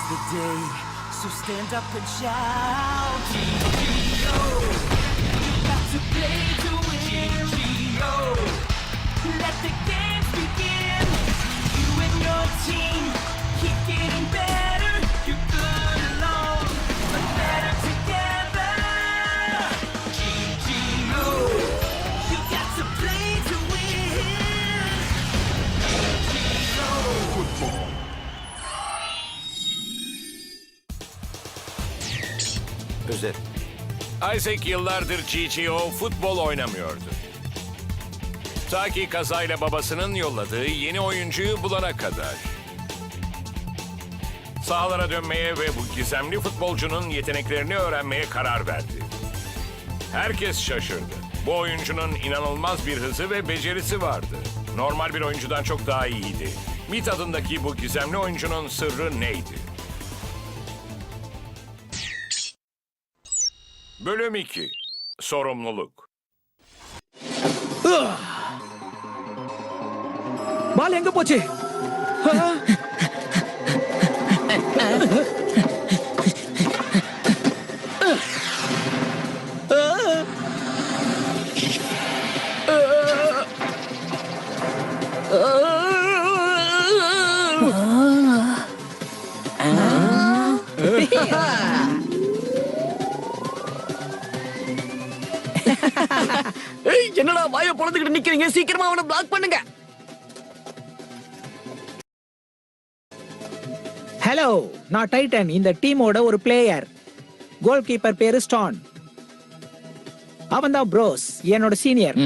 the day, so stand up and shout. GGO, you got to play to win. GGO, let the games begin. You and your team keep getting better. You're good alone, but better together. GGO, you got to play to win. GGO. Football. Özet. Isaac yıllardır GGO futbol oynamıyordu. Ta ki kazayla babasının yolladığı yeni oyuncuyu bulana kadar. Sahalara dönmeye ve bu gizemli futbolcunun yeteneklerini öğrenmeye karar verdi. Herkes şaşırdı. Bu oyuncunun inanılmaz bir hızı ve becerisi vardı. Normal bir oyuncudan çok daha iyiydi. Mit adındaki bu gizemli oyuncunun sırrı neydi? Bölüm 2. Sorumluluk. பால் எங்க போச்சு? என்னடா வாயை பொளந்துக்கிட்டு நிக்கிறீங்க? சீக்கிரமா அவனை black பண்ணுங்க. Hello, நான் Titan, இந்த டீமோட ஒரு பிளேயர். கோல் கீப்பர் பேரு ஸ்டான். அவன் தான் ப்ரோஸ், என்னோட சீனியர்.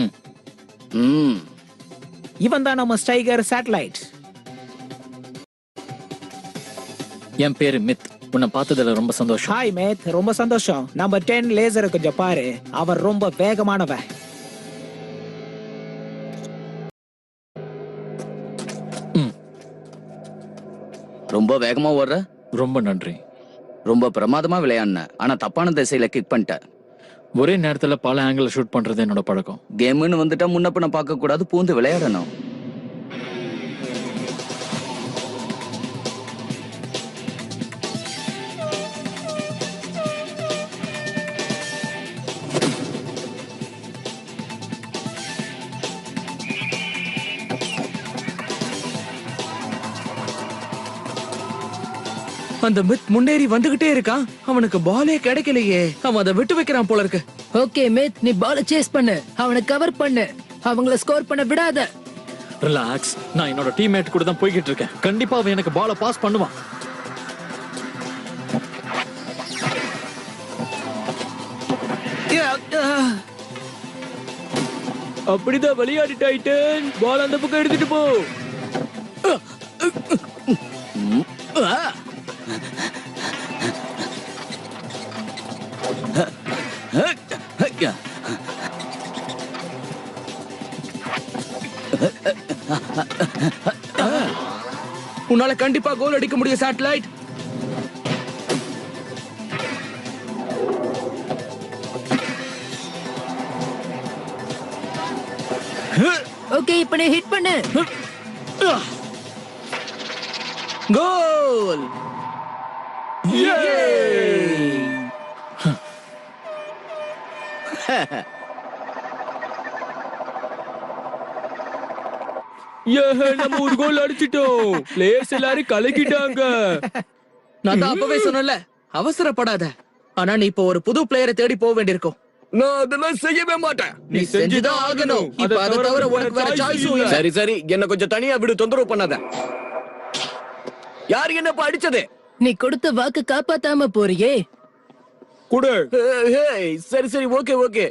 இவன் தான் நம்ம ஸ்டைகர் சேட்டலைட். என் பேரு மித். உன்னை பார்த்ததுல ரொம்ப சந்தோஷம். ஹாய் மேத், ரொம்ப சந்தோஷம். நம்பர் 10 லேசரை கொஞ்சம் பாரு, அவர் ரொம்ப வேகமானவன். ரொம்ப வேகமா ஓடுற. ரொம்ப நன்றி. ரொம்ப பிரமாதமா விளையாடுன, ஆனா தப்பான திசையில கிக் பண்ணிட்ட. ஒரே நேரத்துல பல ஆங்கிள் ஷூட் பண்றது என்னோட பழக்கம். கேம்னு வந்துட்டா முன்ன பின்ன பார்க்க கூடாது, பூந்து விளையாடணும். அந்த மித் முன்னேறி வந்துகிட்டே இருக்கான். அவனுக்கு பாலே கிடைக்கலையே. அவன் அதை விட்டு வைக்கிறான் போல இருக்கு. ஓகே மித், நீ பால சேஸ் பண்ணு, அவனை கவர் பண்ணு, அவங்கள ஸ்கோர் பண்ண விடாத. ரிலாக்ஸ். நான் என்னோட டீம்மேட் கூட தான் போய்கிட்டு இருக்கேன். கண்டிப்பா அவன் எனக்கு பாலை பாஸ் பண்ணுவான். அப்படிதான் விளையாடி டைட்டன். பால் அந்த பக்கம் எடுத்துட்டு போ. உன்னால கண்டிப்பா கோல் அடிக்க முடியும் சேட்டலைட். ஓகே, இப்ப நீ ஹிட் பண்ணு. கோல். நம்ம ஒரு கோல் அடிச்சிட்டோம். பிளேயர்ஸ் எல்லாரும் கலக்கிட்டாங்க. நான் தான் அப்பவே சொன்னல, அவசரப்படாத. ஆனா நீ இப்ப ஒரு புது பிளேயரை தேடி போக வேண்டியிருக்கும். நான் அதெல்லாம் செய்யவே மாட்டேன். நீ செஞ்சுதான் ஆகணும். இப்ப அதை தவிர உனக்கு வேற சாய்ஸும் இல்ல. சரி சரி, என்ன கொஞ்சம் தனியா விடு, தொந்தரவு பண்ணாத. யார் என்ன அடிச்சது? நீ கொடுத்த வாக்கு காப்பாத்தாம போறியே. குடு. சரி சரி, ஓகே ஓகே.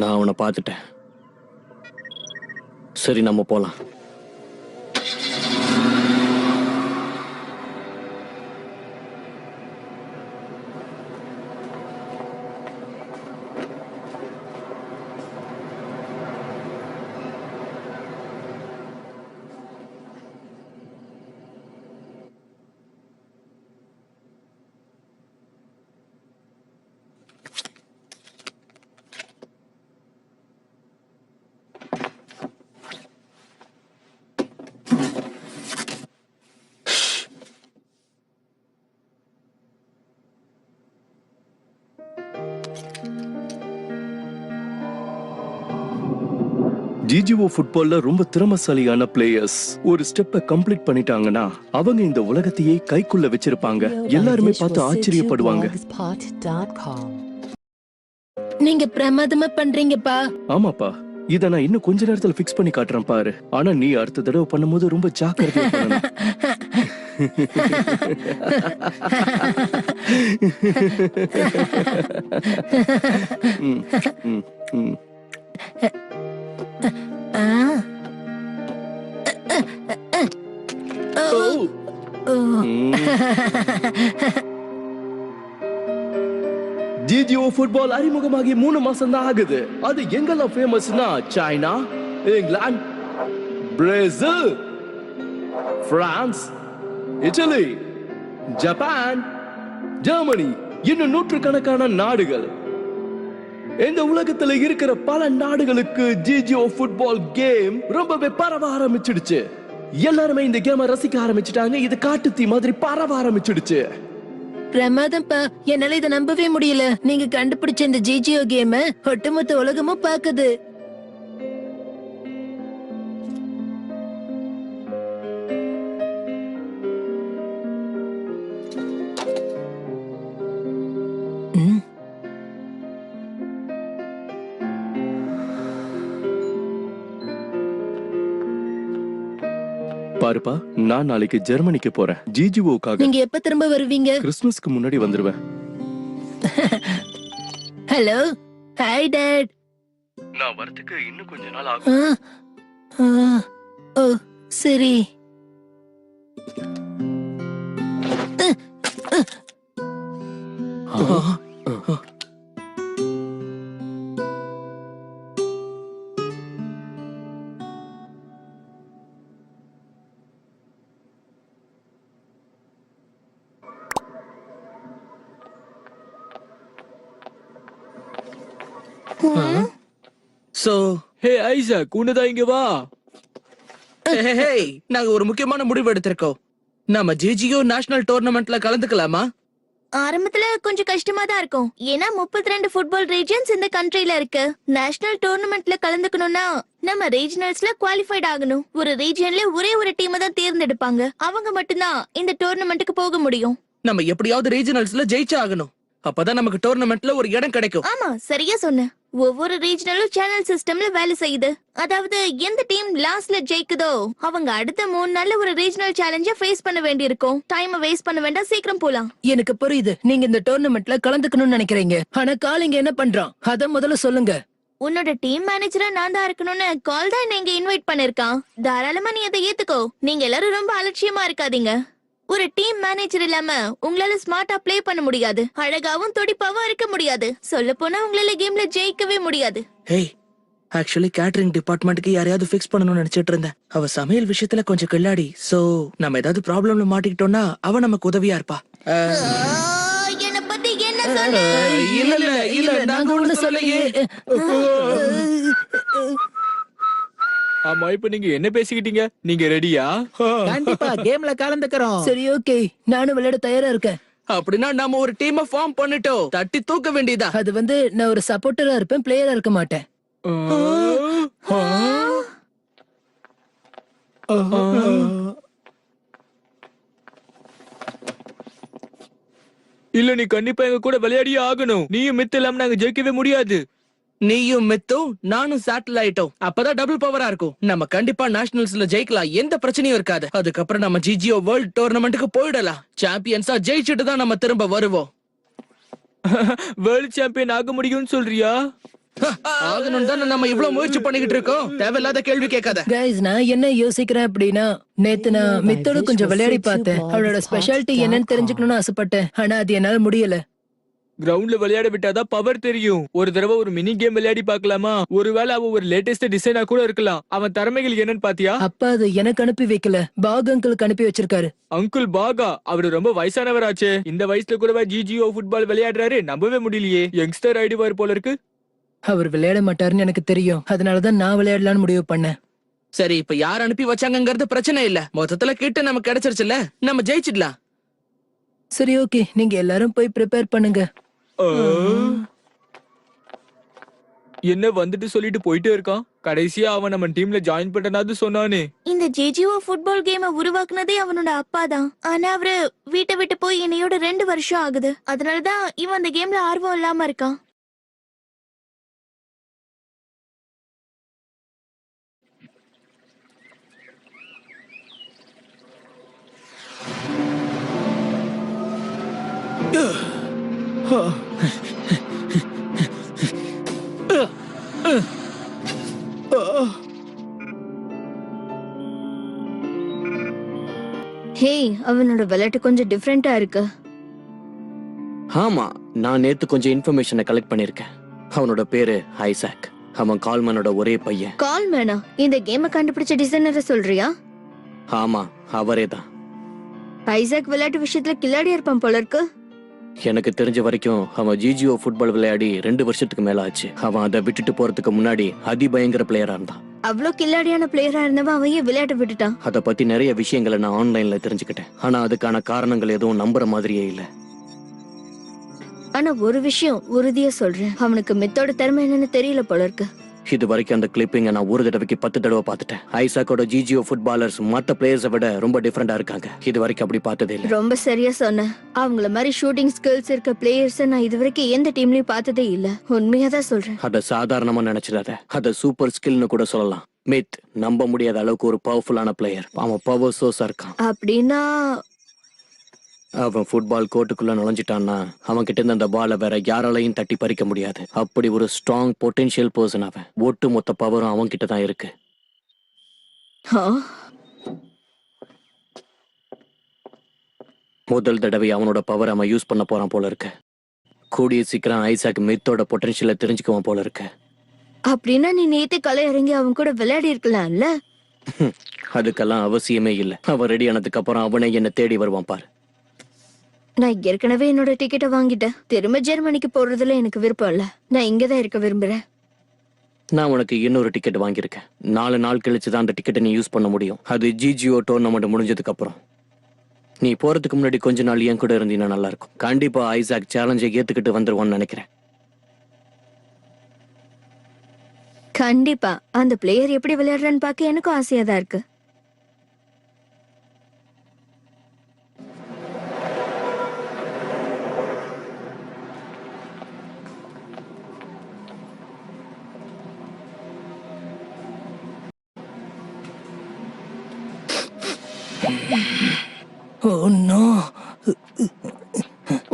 நான் அவனை பார்த்துட்டேன். சரி, நம்ம போலாம். ஜிஜிஓ ஃபுட்பால்ல ரொம்ப திறமசாலியான பிளேயர்ஸ் ஒரு ஸ்டெப்பை கம்ப்ளீட் பண்ணிட்டாங்கன்னா அவங்க இந்த உலகத்தையே கைக்குள்ள வச்சிருப்பாங்க. எல்லாருமே பார்த்து ஆச்சரியப்படுவாங்க. நீங்க பிரமாதமா பண்றீங்கப்பா. ஆமாப்பா, இத நான் இன்னும் கொஞ்ச நேரத்துல ஃபிக்ஸ் பண்ணி காட்டுறேன் பாரு. ஆனா நீ அடுத்த தடவை பண்ணும்போது ரொம்ப ஜாக்கிரதையா பண்ணணும். ஜிஜிஓ ஃபுட்பால் அறிமுகமாகி 3 மாசம் தான் ஆகுது. அது எங்கெல்லாம் ஃபேமஸ்னா China, England, Brazil, France, Italy, Japan, Germany, இன்னும் நூற்றுக்கணக்கான நாடுகள். இந்த உலகத்துல இருக்கிற பல நாடுகளுக்கு ஜிஜிஓ ஃபுட்பால் கேம் ரொம்பவே பரவ ஆரம்பிச்சிடுச்சு. எல்லாருமே இந்த கேமை ரசிக்க ஆரம்பிச்சிட்டாங்க. இது காட்டுத்தீ மாதிரி பரவ ஆரம்பிச்சிடுச்சு. பிரமாதம்ப்பா, என்னால இதை நம்பவே முடியல. நீங்க கண்டுபிடிச்ச இந்த ஜிஜிஓ கேம ஒட்டுமொத்த உலகமும் பாக்குது. பாருப்பா, நான் நாளைக்கு ஜெர்மனிக்கு போறேன் ஜிஜிஓக்காக. நீங்க எப்ப திரும்ப வருவீங்க? கிறிஸ்துமஸ்க்கு முன்னாடி வந்துருவேன். Hello, hi dad. நான் வரதுக்கு இன்னும் கொஞ்ச நாள் ஆகும். ஓ சரி. சோ ஹே ஐசக், உன்னதா இங்க வா. நாங்க ஒரு முக்கியமான முடிவு எடுத்திருக்கோம். நம்ம ஜிஜிஓ நேஷனல் டோர்னமெண்ட்ல கலந்துக்கலாமா? ஆரம்பத்துல கொஞ்சம் கஷ்டமா தான் இருக்கும். ஏன்னா 32 ஃபுட்பால் ரீஜன்ஸ் இந்த கண்ட்ரில இருக்கு. நேஷனல் டோர்னமெண்ட்ல கலந்துக்கணும்னா நம்ம ரீஜனல்ஸ்ல குவாலிஃபைட் ஆகணும். ஒரு ரீஜன்ல ஒரே ஒரு டீமை தான் தேர்ந்தெடுப்பாங்க. அவங்க மட்டும்தான் இந்த டோர்னமெண்ட்டுக்கு போக முடியும். நம்ம எப்படியாவது ரீஜனல்ஸ்ல ஜெயிச்சா ஆகணும். அப்பதான் நமக்கு டோர்னமெண்ட்ல ஒரு இடம் கிடைக்கும். ஆமா, சரியா சொன்ன. ஒவ்வொரு ரீஜனலும் சேனல் சிஸ்டம்ல வேலை செய்யுது. அதாவது எந்த டீம் லாஸ்ட்ல ஜெயிக்குதோ அவங்க அடுத்த 3 நாள்ல ஒரு ரீஜனல் சேலஞ்ச ஃபேஸ் பண்ண வேண்டியிருக்கும். டைம் வேஸ்ட் பண்ண வேண்டாம், சீக்கிரம் போலாம். எனக்கு புரியுது, நீங்க இந்த டோர்னமெண்ட்ல கலந்துக்கணும்னு நினைக்கிறீங்க. ஆனா காலிங்க என்ன பண்றான் அத முதல்ல சொல்லுங்க. உன்னோட டீம் மேனேஜரா நான் தான் இருக்கணும்னு கால் தான் நீங்க இன்வைட் பண்ணிருக்கான். தாராளமா நீ அதை ஏத்துக்கோ. நீங்க எல்லாரும் ரொம்ப அலட்சியமா இருக்காதீங்க. ஒரு டீம் மேனேஜர் இல்லாம உங்களால ஸ்மார்ட்டா ப்ளே பண்ண முடியாது. அழகாவும் துடிப்பாவும் இருக்க முடியாது. சொல்ல போனா உங்களால கேம்ல ஜெயிக்கவே முடியாது. ஹேய், ஆக்சுவலி கேட்டரிங் டிபார்ட்மெண்ட்க்கு யாரையாவது ஃபிக்ஸ் பண்ணணும்னு நினைச்சிட்டு இருந்தேன். அவ சமையல் விஷயத்துல கொஞ்சம் கில்லாடி. சோ நம்ம ஏதாவது ப்ராப்ளம்ல மாட்டிக்கிட்டோம்னா அவ நமக்கு உதவியா இருப்பா. என்ன பத்தி என்ன சொன்ன? இல்ல நாங்க ஒண்ணு சொல்லலையே. ஆமா, இப்ப நீங்க என்ன பேசிக்கிட்டீங்க? நீங்க ரெடியா? கண்டிப்பா கேம்ல கலந்துக்கிறோம். சரி, ஓகே, நானும் விளையாட தயாரா இருக்கேன். அப்படின்னா நாம ஒரு டீமை ஃபார்ம் பண்ணிட்டோம். தட்டி தூக்க வேண்டியதா? அது நான் ஒரு சப்போர்ட்டரா இருப்பேன், பிளேயரா இருக்க மாட்டேன். இல்ல, நீ கண்டிப்பா எங்க கூட விளையாடியே ஆகணும். நீயும் மித்து இல்லாம நாங்க ஜெயிக்கவே முடியாது. நீயும் மித்தும் நானும் சேட்டலைட்டும் அப்பதான் டபுள் பவரா இருக்கும். நம்ம கண்டிப்பா நேஷனல்ஸ்ல ஜெயிக்கலாம், எந்த பிரச்சனையும் இருக்காது. அதுக்கப்புறம் நம்ம ஜிஜிஓ வேர்ல்ட் டோர்னமெண்ட்டுக்கு போயிடலாம். சாம்பியன்ஸா ஜெயிச்சுட்டு தான் நம்ம திரும்ப வருவோம். வேர்ல்ட் சாம்பியன் ஆக முடியும்னு சொல்றியா? ஆகணும் தான் நம்ம இவ்வளவு முயற்சி பண்ணிக்கிட்டு இருக்கோம். தேவையில்லாத கேள்வி கேட்காத. கைஸ், நான் என்ன யோசிக்கிறேன் அப்படின்னா, நேத்து நான் மித்தோட கொஞ்சம் விளையாடி பார்த்தேன். அவளோட ஸ்பெஷாலிட்டி என்னன்னு தெரிஞ்சுக்கணும்னு ஆசைப்பட்டேன். ஆனா அது என்னால முடியல. கிரவுண்ட்ல விளையாட விட்டாதான் பவர் தெரியும். ஒரு தடவை ஒரு மினி கேம் விளையாடி பார்க்கலாமா? ஒருவேளை அவன் ஒரு லேட்டஸ்ட் டிசைனா கூட இருக்கலாம். அவன் திறமைகள் என்னன்னு பாத்தியா? அப்பா அது எனக்கு அனுப்பி வைக்கல, பாக் அங்கிளுக்கு அனுப்பி வச்சிருக்காரு. அங்கிள் பாகா? அவரு ரொம்ப வயசானவராச்சே. இந்த வயசுல கூடவா ஜிஜிஓ ஃபுட்பால் விளையாடுறாரு? நம்பவே முடியலையே. யங்ஸ்டர் ஆயிடுவார் போல இருக்கு. அவர் விளையாட மாட்டாருன்னு எனக்கு தெரியும். அதனாலதான் நான் விளையாடலாம்னு முடிவு பண்ணேன். சரி, இப்ப யார் அனுப்பி வச்சாங்கங்கிறது பிரச்சனை இல்ல. மொத்தத்துல கிட்ட நமக்கு கிடைச்சிருச்சுல, நம்ம ஜெயிச்சிடலாம். சரி, ஓகே, நீங்க எல்லாரும் போய் ப்ரிப்பேர் பண்ணுங்க. என்ன வந்துட்டு சொல்லிட்டு போயிட்டே இருக்கான். கடைசியா அவன் நம்ம டீம்ல ஜாயின் பண்ணனாது சொன்னானே. இந்த ஜேஜிஓ ஃபுட்பால் கேமை உருவாக்குனதே அவனோட அப்பா தான். ஆனா அவரு வீட்டை விட்டு போய் என்னையோட 2 வருஷம் ஆகுது. அதனாலதான் இவன் அந்த கேம்ல ஆர்வம் இல்லாம இருக்கான். ஹே, அவனோட விளையாட்டு கொஞ்சம் டிஃப்ரெண்டா இருக்கு. ஆமா, நான் நேத்து கொஞ்சம் இன்ஃபர்மேஷனை கலெக்ட் பண்ணிருக்கேன். அவனோட பேரு ஐசாக். அவன் கால்மனோட ஒரே பையன். கால்மேனா? இந்த கேமை கண்டுபிடிச்ச டிசைனரை சொல்றியா? ஆமா, அவரே தான். ஐசாக் விளையாட்டு விஷயத்துல கில்லாடியா இருப்பான் போல இருக்கு. எனக்கு தெரிஞ்ச வரைக்கும் அவன் ஜிஜிஓ ஃபுட்பால் விளையாடி 2 வருஷத்துக்கு மேல ஆச்சு. அவன் அதை விட்டுட்டு போறதுக்கு முன்னாடி அதிபயங்கர பிளேயரா இருந்தான். அவ்வளோ கில்லாடியான பிளேயரா இருந்தவன் அவன் ஏன் விளையாட்டு விட்டுட்டான்? அதை பத்தி நிறைய விஷயங்களை நான் ஆன்லைன்ல தெரிஞ்சுக்கிட்டேன். ஆனா அதுக்கான காரணங்கள் எதுவும் நம்புற மாதிரியே இல்ல. ஆனா ஒரு விஷயம் உறுதியா சொல்றேன், அவனுக்கு மித்தோட திறமை என்னன்னு தெரியல போல இருக்கு. இது வரைக்கும் அந்த கிளிப்பிங்க நான் ஒரு தடவைக்கு 10 தடவை பார்த்துட்டேன். ஐசாக்கோட ஜிஜிஓ ஃபுட்பாலர்ஸ் மத்த பிளேயர்ஸை விட ரொம்ப டிஃபரெண்டா இருக்காங்க. இது வரைக்கும் அப்படி பார்த்ததே இல்ல. ரொம்ப சரியா சொன்ன. அவங்கள மாதிரி ஷூட்டிங் ஸ்கில்ஸ் இருக்க பிளேயர்ஸ் நான் இது வரைக்கும் எந்த டீம்லயும் பார்த்ததே இல்ல. உண்மையா தான் சொல்றேன். அத சாதாரணமா நினைச்சிடாத. அத சூப்பர் ஸ்கில்னு கூட சொல்லலாம். மித் நம்ப முடியாத அளவுக்கு ஒரு பவர்ஃபுல்லான பிளேயர். அவன் பவர் சோர்ஸா இருக்கான். அப்படின்னா அவன் ஃபுட்பால் கோர்ட்டுக்குள்ள நுழைஞ்சிட்டான்னா அவன் கிட்ட இருந்து அந்த பாலை வேற யாராலையும் தட்டி பறிக்க முடியாது. அப்படி ஒரு ஸ்ட்ராங் பொட்டென்ஷியல் பர்சன் அவன். ஒட்டு மொத்த பவரும் அவன் கிட்ட தான் இருக்கு. முதல் தடவை அவனோட பவர் அவன் யூஸ் பண்ண போறான் போல இருக்கு. கூடிய சீக்கிரம் ஐசாக் மித்தோட பொட்டென்ஷியலை தெரிஞ்சுக்குவான் போல இருக்கு. அப்படின்னா நீ நேத்து கலை இறங்கி அவன் கூட விளையாடி இருக்கலாம்ல. அதுக்கெல்லாம் அவசியமே இல்ல. அவன் ரெடி ஆனதுக்கு அப்புறம் அவனே என்ன தேடி வருவான் பாரு. நான் ஏற்கனவே என்னோட டிக்கெட்டை வாங்கிட்டேன். திரும்ப ஜெர்மனிக்கு போறதுல எனக்கு விருப்பம் இல்ல. நான் இங்கதான் இருக்க விரும்புறேன். நான் உனக்கு இன்னொரு டிக்கெட் வாங்கியிருக்கேன். 4 நாள் கழிச்சுதான் அந்த டிக்கெட்டை நீ யூஸ் பண்ண முடியும். அது ஜிஜிஓ டோர்னமெண்ட் முடிஞ்சதுக்கு அப்புறம். நீ போறதுக்கு முன்னாடி கொஞ்ச நாள் என் கூட இருந்தீங்கன்னா நல்லா இருக்கும். கண்டிப்பா ஐசாக் சேலஞ்சை ஏத்துக்கிட்டு வந்துருவான்னு நினைக்கிறேன். கண்டிப்பா அந்த பிளேயர் எப்படி விளையாடுறான்னு பார்க்க எனக்கும் ஆசையா தான் இருக்கு.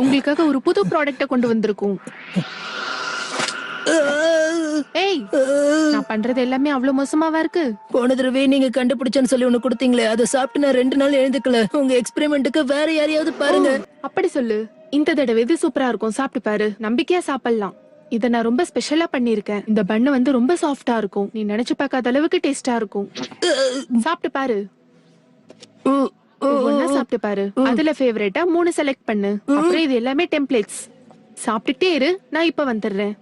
உங்களுக்காக ஒரு புது ப்ராடக்ட்ட கொண்டு வந்திருக்கோம். ஏய், நான் பண்றது எல்லாமே அவ்வளவு மோசமாவா இருக்கு? போன தடவை நீங்க கண்டுபிடிச்சேன்னு சொல்லி ஒண்ணு கொடுத்தீங்களே, அதை சாப்பிட்டு நான் 2 நாள் எழுந்துக்கல. உங்க எக்ஸ்பெரிமெண்ட்டுக்கு வேற யாரையாவது பாருங்க. அப்படி சொல்லு. இந்த தடவை இது சூப்பரா இருக்கும், சாப்பிட்டு பாரு. நம்பிக்கையா சாப்பிடலாம். இத நான் ரொம்ப ஸ்பெஷலா பண்ணிருக்கேன். இந்த பண்ணு வந்து ரொம்ப சாஃப்டா இருக்கும். நீ நினைச்சு பார்க்காத அளவுக்கு டேஸ்டா இருக்கும். சாப்பிட்டு பாரு. ஒவ்வொன்னா சாப்பிட்டு பாரு. அதுல ஃபேவரட்டா 3 செலக்ட் பண்ணு. அப்புறம் இது எல்லாமே டெம்ப்ளேட்ஸ். சாப்பிட்டுட்டே இரு, நான் இப்ப வந்துடுறேன்.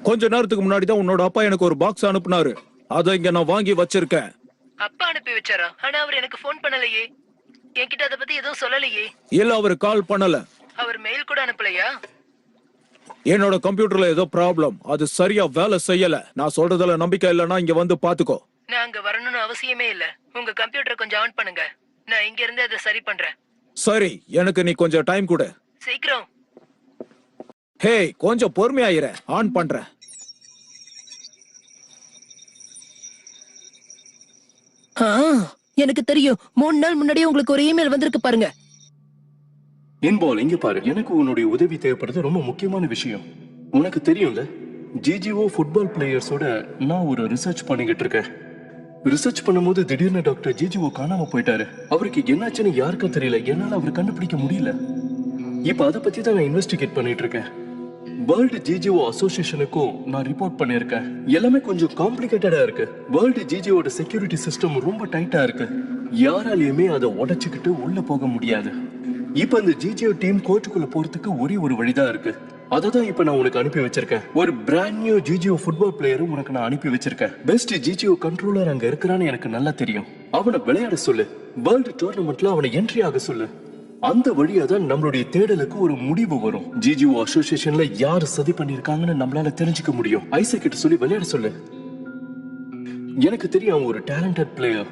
கொஞ்ச நேரத்துக்கு முன்னாடி தான் உன்னோட அப்பா எனக்கு ஒரு பாக்ஸ் அனுப்புனாரு. அதை இங்க நான் வாங்கி வச்சிருக்கேன். அப்பா அனுப்பி வச்சாரா? ஆனா அவர் எனக்கு ஃபோன் பண்ணலையே. என்கிட்ட அத பத்தி எதுவும் சொல்லலையே. இல்ல, அவர் கால் பண்ணல. அவர் மெயில் கூட அனுப்பலையா? என்னோட கம்ப்யூட்டர்ல ஏதோ ப்ராப்ளம். அது சரியா வேலை செய்யல. நான் சொல்றதுல நம்பிக்கை இல்லைன்னா இங்க வந்து பாத்துக்கோ. நான் அங்க வரணும்னு அவசியமே இல்ல. உங்க கம்ப்யூட்டர் கொஞ்சம் ஆன் பண்ணுங்க. நான் இங்க இருந்து அதை சரி பண்றேன். சரி, எனக்கு நீ கொஞ்சம் டைம் கொடு. சீக்கிரம். ஹே, கொஞ்சம் பொறுமையாயிரு. ஆன் பண்றேன். எனக்கு தெரியும். 3 நாள் முன்னாடியே உங்களுக்கு ஒரு இமெயில் வந்திருக்கு பாருங்க. இன்பால் இங்க பாரு. எனக்கு உன்னுடைய உதவி தேவைப்படுறது ரொம்ப முக்கியமான விஷயம். உனக்கு தெரியும்ல, ஜிஜிஓ ஃபுட்பால் பிளேயர்ஸோட நான் ஒரு ரிசர்ச் பண்ணிக்கிட்டு இருக்கேன். ரிசர்ச் பண்ணும்போது திடீர்னு டாக்டர் ஜிஜிஓ காணாம போயிட்டாரு. அவருக்கு என்னாச்சுன்னு யாருக்கும் தெரியல. என்னால அவர் கண்டுபிடிக்க முடியல. இப்ப அதை பத்தி தான் நான் இன்வெஸ்டிகேட் பண்ணிட்டு இருக்கேன். வேர்ல்டு ஜிஜிஓ அசோசியேஷனுக்கும் நான் ரிப்போர்ட் பண்ணிருக்கேன். எல்லாமே கொஞ்சம் காம்ப்ளிகேட்டடா இருக்கு. வேர்ல்டு ஜிஜிஓட செக்யூரிட்டி சிஸ்டம் ரொம்ப டைட்டா இருக்கு. யாராலையுமே அதை உடைச்சுக்கிட்டு உள்ள போக முடியாது. இப்ப அந்த ஜிஜிஓ டீம் கோர்ட்டுக்குள்ள போறதுக்கு ஒரே ஒரு வழிதான் இருக்கு. அததான் இப்ப நான் உனக்கு அனுப்பி வச்சிருக்கேன். ஒரு பிராண்ட் நியூ ஜிஜிஓ ஃபுட்பால் பிளேயரும் உனக்கு நான் அனுப்பி வச்சிருக்கேன். பெஸ்ட் ஜிஜிஓ கண்ட்ரோலர் அங்க இருக்கிறான்னு எனக்கு நல்லா தெரியும். அவனை விளையாட சொல்லு. வேர்ல்டு டோர்னமெண்ட்ல அவனை என்ட்ரி ஆக சொல்லு. அந்த வழியா தான் நம்மளுடைய தேடலுக்கு ஒரு முடிவு வரும். ஜிஜிஓ அசோசியேஷன்ல யாரு சதி பண்ணிருக்காங்கன்னு நம்மளால தெரிஞ்சுக்க முடியும். ஐசக் கிட்ட சொல்லி விளையாட சொல்லு. எனக்கு தெரியும் அவன் ஒரு டேலண்டட் பிளேயர்.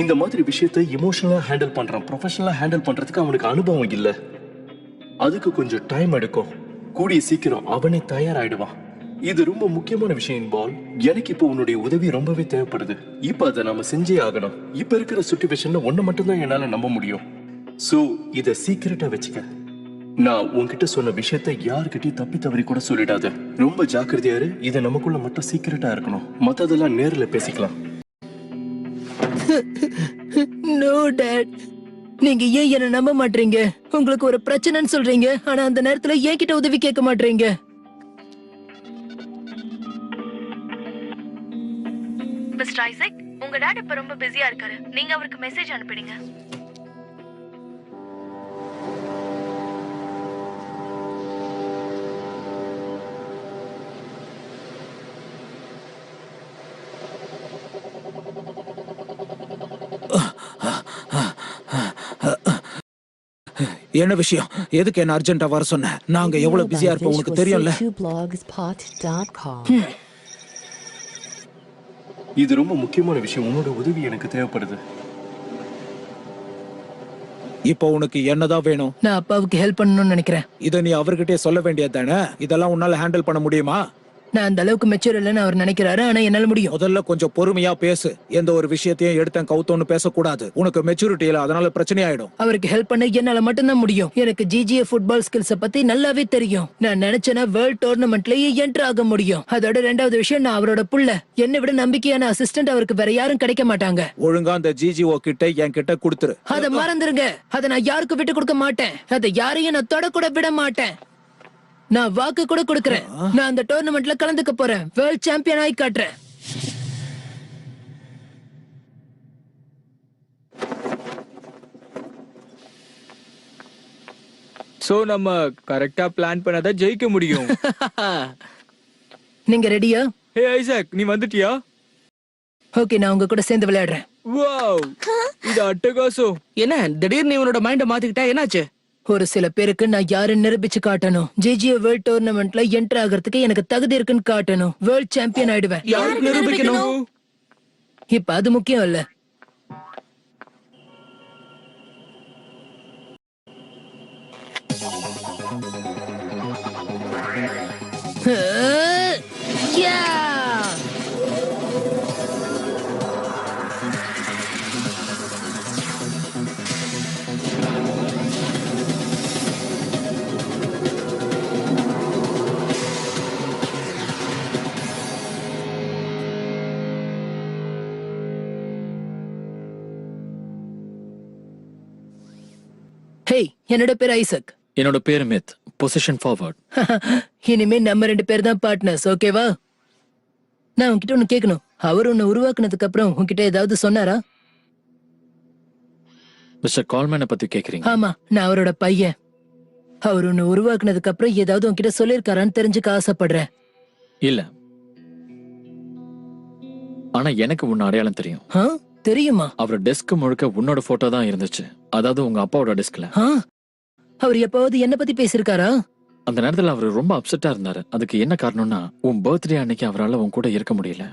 இந்த மாதிரி விஷயத்தை இமோஷனலா ஹேண்டில் பண்றான். ப்ரொஃபஷனலா ஹேண்டில் பண்றதுக்கு அவனுக்கு அனுபவம் இல்ல. அதுக்கு கொஞ்சம் டைம் எடுக்கும். கூடிய சீக்கிரம் அவனே தயாராயிடுவான். இது ரொம்ப முக்கியமான விஷயம் பால். எனக்கு இப்போ உன்னுடைய உதவி ரொம்பவே தேவைப்படுது. இப்ப அதை நாம செஞ்சே ஆகணும். இப்ப இருக்கிற சிச்சுவேஷன்ல ஒண்ணு மட்டும் தான் என்னால நம்ப முடியும். சோ இத சீக்கிரட்டா வச்சுக்க. நான் உன்கிட்ட சொன்ன விஷயத்தை யாருக்கிட்டையும் தப்பி தவறி கூட சொல்லிடாத. ரொம்ப ஜாக்கிரதையா இரு. இது நமக்குள்ள மட்டும் சீக்கிரட்டா இருக்கணும். மத்ததெல்லாம் நேர்ல பேசிக்கலாம். நோ டாட், நீங்க ஏன் என்ன நம்ப மாட்டீங்க? உங்களுக்கு ஒரு பிரச்சனைன்னு சொல்றீங்க, ஆனா அந்த நேரத்துல ஏன் கிட்ட உதவி கேட்க மாட்டீங்க? மிஸ்டர் ஐசக், உங்க டாட் இப்ப ரொம்ப பிஸியா இருக்காரு. நீங்க அவருக்கு மெசேஜ் அனுப்பிடுங்க. என்ன விஷயம்? எதுக்கு என்ன அர்ஜென்ட்டா வர சொன்ன? நாங்க எவ்வளவு பிஸியா இருப்போம் உனக்கு தெரியும்ல. இது ரொம்ப முக்கியமான விஷயம். உன்னோட உதவி எனக்கு தேவைப்படுது. இப்போ உனக்கு என்னதான் வேணும்? நான் அப்பாவுக்கு ஹெல்ப் பண்ணணும்னு நினைக்கிறேன். இத நீ அவர்கிட்டயே சொல்ல வேண்டியது தானே? இதெல்லாம் உன்னால ஹேண்டில் பண்ண முடியுமா? நான் அந்த அளவுக்கு மெச்சூர் இல்லைன்னு அவர் நினைக்கிறாரு, ஆனா என்னால முடியும். முதல்ல கொஞ்சம் பொறுமையா பேசு. எந்த ஒரு விஷயத்தையும் எடுத்தேன் கவுத்தோன்னு பேசக்கூடாது. உனக்கு மெச்சூரிட்டி இல்ல, அதனால பிரச்சனை ஆயிடும். அவருக்கு ஹெல்ப் பண்ண என்னால மட்டும்தான் முடியும். எனக்கு ஜிஜிஏ ஃபுட்பால் ஸ்கில்ஸ பத்தி நல்லாவே தெரியும். நான் நினைச்சேன்னா வேர்ல்ட் டோர்னமெண்ட்லயே என்டர் ஆக முடியும். அதோட ரெண்டாவது விஷயம், நான் அவரோட புள்ள. என்னை விட நம்பிக்கையான அசிஸ்டன்ட் அவருக்கு வேற யாரும் கிடைக்க மாட்டாங்க. ஒழுங்கா அந்த ஜிஜிஓ கிட்ட என் கிட்ட கொடுத்துரு. அதை மறந்துருங்க. அதை நான் யாருக்கும் விட்டு கொடுக்க மாட்டேன். அதை யாரையும் நான் தொட கூட விட மாட்டேன். நான் வாக்கு கூட கொடுக்கறேன். நான் அந்த டோர்னமெண்ட்ல கலந்துக்க போறேன். வேர்ல்ட் சாம்பியன் ஆகி காட்டுறேன். சோ நம்ம கரெக்டா பிளான் பண்ணாதான் ஜெயிக்க முடியும். நீங்க ரெடியா? ஹே ஐசக், நீ வந்துட்டியா? ஓகே, நான் உங்க கூட சேர்ந்து விளையாடுறேன். வாவ், இது அட்டகாசம். என்ன திடீர்னு இவனோட மைண்ட மாத்திக்கிட்டா என்னாச்சு? ஒரு சில பேருக்கு நான் யாருன்னு நிரூபிச்சு காட்டணும். ஜிஜிஏ வேர்ல்ட் டோர்னமெண்ட்ல என்டர் ஆகிறதுக்கு எனக்கு தகுதி இருக்குன்னு காட்டணும். வேர்ல்ட் சாம்பியன் ஆயிடுவேன். யாருக்கு நிரூபிக்கணும்? இப்ப அது முக்கியம் இல்ல. ஹேய், என்னோட பேர் ஐசக். என்னோட பேர் மித், பொசிஷன் ஃபார்வர்ட். இனிமே நம்ம 2 பேர் தான் பார்ட்னர்ஸ், ஓகேவா? நான் உன்கிட்ட ஒண்ணு கேட்கணும். அவர் உன்னை உருவாக்குனதுக்கு அப்புறம் உன்கிட்ட ஏதாவது சொன்னாரா? மிஸ்டர் கால்மேனை பத்தி கேக்குறீங்க? ஆமா, நான் அவரோட பையன். அவர் உன்னை உருவாக்குனதுக்கு அப்புறம் ஏதாவது உன்கிட்ட சொல்லிருக்காரான்னு தெரிஞ்சுக்க ஆசைப்படுறேன். இல்ல, ஆனா எனக்கு உன்ன அடையாளம் தெரியும். தெரியுமா? அவர் டெஸ்க் முழுக்க உன்னோட போட்டோ தான் இருந்துச்சு. அதாவது உங்க அப்பாவோட டெஸ்க்ல. அவர் எப்பவாவது என்ன பத்தி பேசிருக்காரா? அந்த நேரத்துல அவர் ரொம்ப அப்செட்டா இருந்தாரு. அதுக்கு என்ன காரணம்னா, உன் பர்த்டே அன்னைக்கு அவரால் உன் கூட இருக்க முடியல.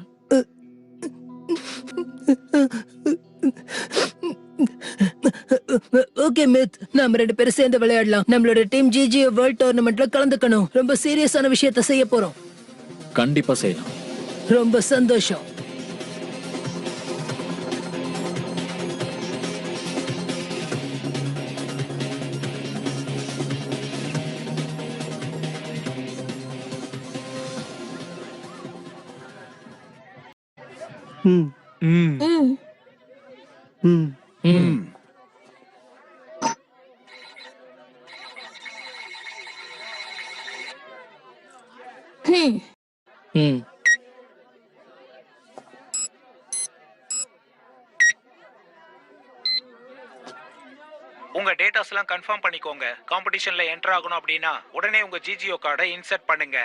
ஓகே மித், நாம 2 பேரும் சேர்ந்து விளையாடலாம். நம்மளோட டீம் ஜிஜிஏ வேர்ல்ட் டோர்னமெண்ட்ல கலந்துக்கணும். ரொம்ப சீரியஸான விஷயத்தை செய்ய போறோம். கண்டிப்பா செய்யலாம். ரொம்ப சந்தோஷம். உங்க டேட்டாஸ் எல்லாம் கன்ஃபார்ம் பண்ணிக்கோங்க. காம்படிஷன்ல என்டர் ஆகணும் அப்படின்னா உடனே உங்க ஜிஜிஓ கார்டை இன்சர்ட் பண்ணுங்க.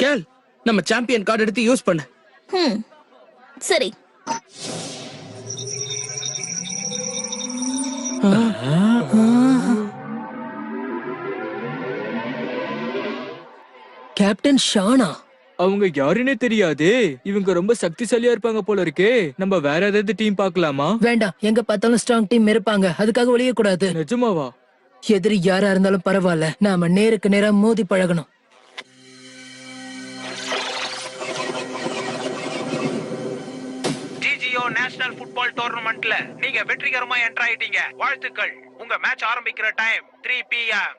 கேள், நம்ம சாம்பியன் கார்டு எடுத்து யூஸ் பண்ணு. சரி. கேப்டன் ஷானா? அவங்க யாருன்னே தெரியாதே. இவங்க ரொம்ப சக்திசாலியா இருப்பாங்க போல இருக்கே. நம்ம வேற ஏதாவது டீம் பார்க்கலாமா? வேண்டாம், எங்க பார்த்தாலும் ஸ்ட்ராங் டீம் இருப்பாங்க, அதுக்காக ஒளிய கூடாது. நிஜமாவா? எதிரி யாரா இருந்தாலும் பரவாயில்ல, நாம நேருக்கு நேரா மோதி பழகணும். ஜிஜிஓ நேஷனல் ஃபுட்பால் டோர்னமெண்ட்ல நீங்க வெற்றிகரமா என்டர் ஆயிட்டீங்க. வாழ்த்துக்கள். உங்க மேட்ச் ஆரம்பிக்கிற டைம் 3 PM.